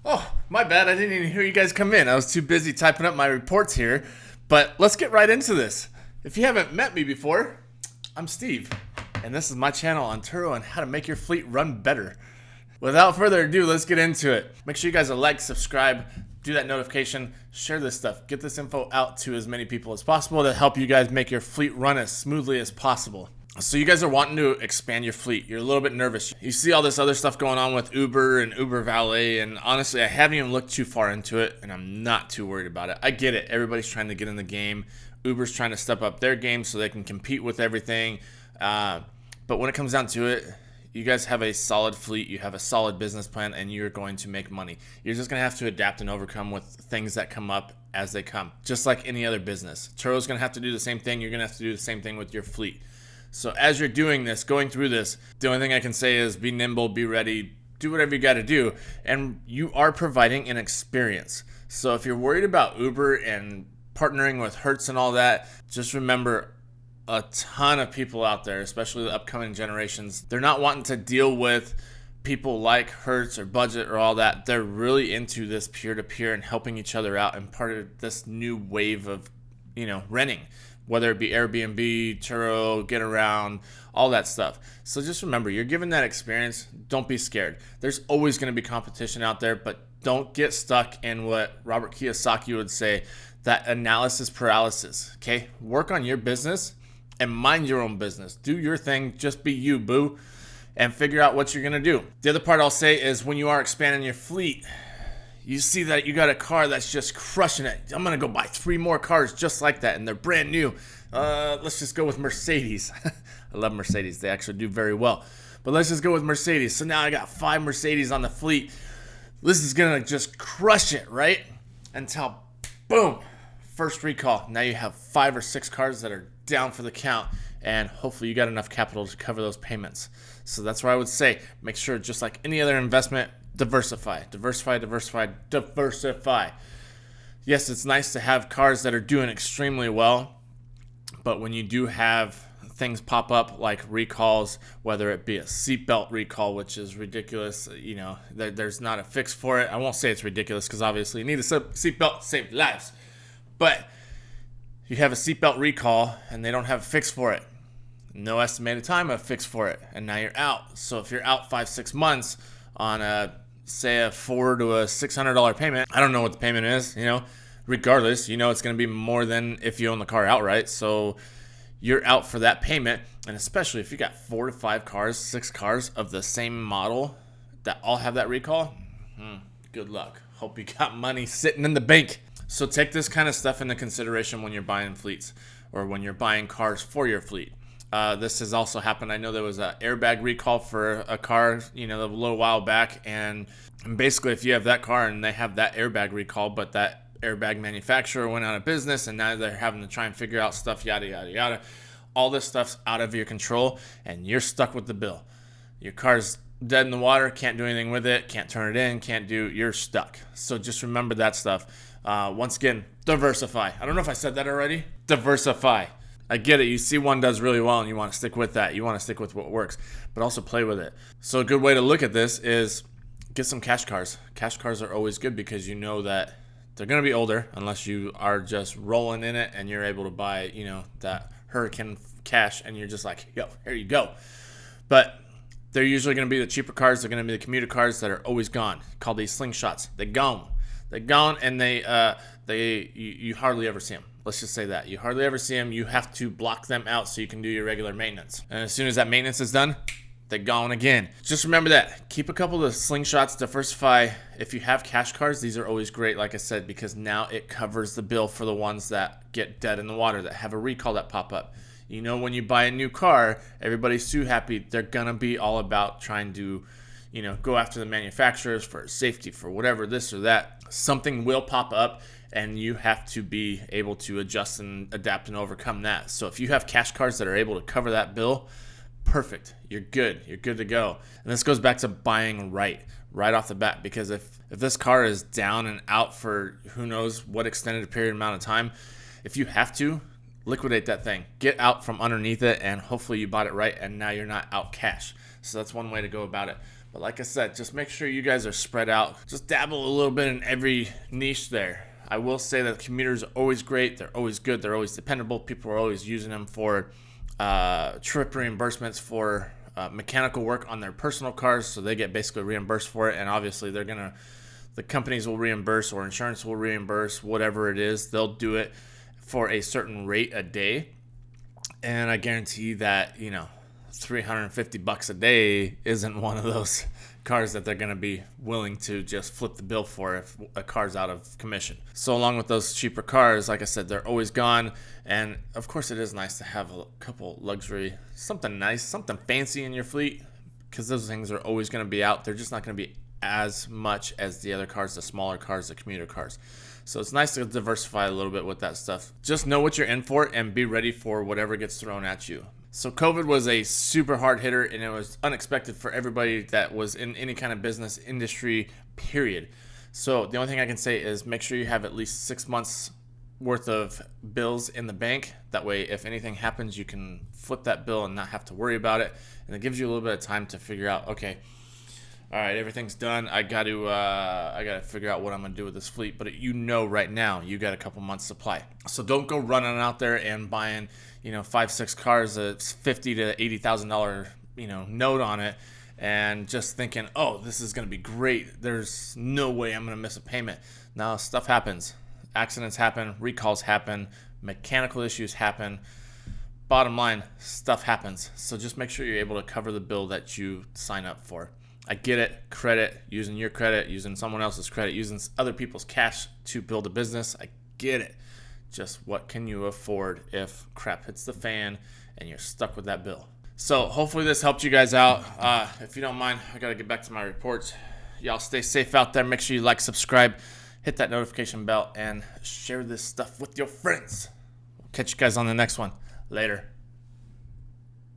Oh, my bad. I didn't even hear you guys come in. I was too busy typing up my reports here. But let's get right into this. If you haven't met me before, I'm Steve, and this is my channel on Turo on how to make your fleet run better. Without further ado, let's get into it. Make sure you guys are like, subscribe, do that notification, share this stuff, get this info out to as many people as possible to help you guys make your fleet run as smoothly as possible. So you guys are wanting to expand your fleet. You're a little bit nervous. You see all this other stuff going on with Uber and Uber Valet, and honestly, I haven't even looked too far into it, and I'm not too worried about it. I get it. Everybody's trying to get in the game. Uber's trying to step up their game so they can compete with everything. But when it comes down to it, you guys have a solid fleet, you have a solid business plan, and you're going to make money. You're just going to have to adapt and overcome with things that come up as they come, just like any other business. Turo's going to have to do the same thing. You're going to have to do the same thing with your fleet. So as you're doing this, going through this, the only thing I can say is be nimble, be ready, do whatever you got to do, and you are providing an experience. So if you're worried about Uber and partnering with Hertz and all that, just remember a ton of people out there, especially the upcoming generations, they're not wanting to deal with people like Hertz or Budget or all that. They're really into this peer-to-peer and helping each other out and part of this new wave of, renting, whether it be Airbnb, Turo, Get Around, all that stuff. So just remember, you're given that experience. Don't be scared. There's always going to be competition out there, but don't get stuck in what Robert Kiyosaki would say, that analysis paralysis, okay? Work on your business and mind your own business. Do your thing. Just be you, boo, and figure out what you're going to do. The other part I'll say is when you are expanding your fleet, you see that you got a car that's just crushing it. I'm going to go buy 3 more cars just like that, and they're brand new. Let's just go with Mercedes. I love Mercedes. They actually do very well. But let's just go with Mercedes. So now I got 5 Mercedes on the fleet. This is going to just crush it, right? Until, boom, first recall. Now you have 5 or 6 cars that are down for the count, and hopefully you got enough capital to cover those payments. So that's where I would say, make sure, just like any other investment, diversify. Yes, it's nice to have cars that are doing extremely well, but when you do have things pop up like recalls, whether it be a seatbelt recall, which is ridiculous, there's not a fix for it. I won't say it's ridiculous because obviously you need a seatbelt to save lives, but you have a seatbelt recall and they don't have a fix for it. No estimated time of fix for it, and now you're out. So if you're out 5-6 months on a $400 to $600 payment, I don't know what the payment is, regardless, it's going to be more than if you own the car outright. So you're out for that payment, and especially if you got 4 to 5 cars, 6 cars of the same model that all have that recall, good luck. Hope you got money sitting in the bank. So take this kind of stuff into consideration when you're buying fleets or when you're buying cars for your fleet. This has also happened. I know there was an airbag recall for a car, a little while back. And basically, if you have that car and they have that airbag recall, but that airbag manufacturer went out of business and now they're having to try and figure out stuff, yada, yada, yada. All this stuff's out of your control and you're stuck with the bill. Your car's dead in the water, can't do anything with it, can't turn it in, you're stuck. So just remember that stuff. Once again, diversify. I don't know if I said that already. Diversify. I get it. You see one does really well and you want to stick with that. You want to stick with what works, but also play with it. So a good way to look at this is get some cash cars. Cash cars are always good because you know that they're going to be older unless you are just rolling in it and you're able to buy, that Hurricane cash and you're just like, yo, here you go. But they're usually going to be the cheaper cars. They're going to be the commuter cars that are always gone. Call these slingshots. They're gone. They're gone, and you hardly ever see them. Let's just say that. You hardly ever see them. You have to block them out so you can do your regular maintenance. And as soon as that maintenance is done, they're gone again. Just remember that. Keep a couple of slingshots, diversify. If you have cash cars, these are always great, like I said, because now it covers the bill for the ones that get dead in the water, that have a recall that pop up. When you buy a new car, everybody's too happy. They're going to be all about trying to, go after the manufacturers for safety, for whatever, this or that. Something will pop up and you have to be able to adjust and adapt and overcome that. So if you have cash cars that are able to cover that bill, perfect. You're good. You're good to go. And this goes back to buying right off the bat, because if this car is down and out for who knows what extended period amount of time, if you have to, liquidate that thing. Get out from underneath it, and hopefully you bought it right and now you're not out cash. So that's one way to go about it. But like I said, just make sure you guys are spread out. Just dabble a little bit in every niche there. I will say that commuters are always great. They're always good. They're always dependable. People are always using them for trip reimbursements for mechanical work on their personal cars. So they get basically reimbursed for it. And obviously the companies will reimburse, or insurance will reimburse, whatever it is. They'll do it for a certain rate a day. And I guarantee that, $350 a day isn't one of those cars that they're going to be willing to just flip the bill for if a car's out of commission. So along with those cheaper cars, like I said, they're always gone. And of course it is nice to have a couple luxury, something nice, something fancy in your fleet, because those things are always going to be out. They're just not going to be as much as the other cars, the smaller cars, the commuter cars. So it's nice to diversify a little bit with that stuff. Just know what you're in for and be ready for whatever gets thrown at you. So COVID was a super hard hitter, and it was unexpected for everybody that was in any kind of business industry, period. So the only thing I can say is make sure you have at least 6 months worth of bills in the bank. That way, if anything happens, you can flip that bill and not have to worry about it. And it gives you a little bit of time to figure out, okay, all right, everything's done. I got to figure out what I'm gonna do with this fleet. But right now you got a couple months supply. So don't go running out there and buying 5-6 cars at $50,000 to $80,000 note on it, and just thinking, oh, this is gonna be great. There's no way I'm gonna miss a payment. Now stuff happens. Accidents happen. Recalls happen. Mechanical issues happen. Bottom line, stuff happens. So just make sure you're able to cover the bill that you sign up for. I get it, credit, using your credit, using someone else's credit, using other people's cash to build a business. I get it. Just what can you afford if crap hits the fan and you're stuck with that bill? So hopefully this helped you guys out. If you don't mind, I got to get back to my reports. Y'all stay safe out there. Make sure you like, subscribe, hit that notification bell, and share this stuff with your friends. We'll catch you guys on the next one. Later.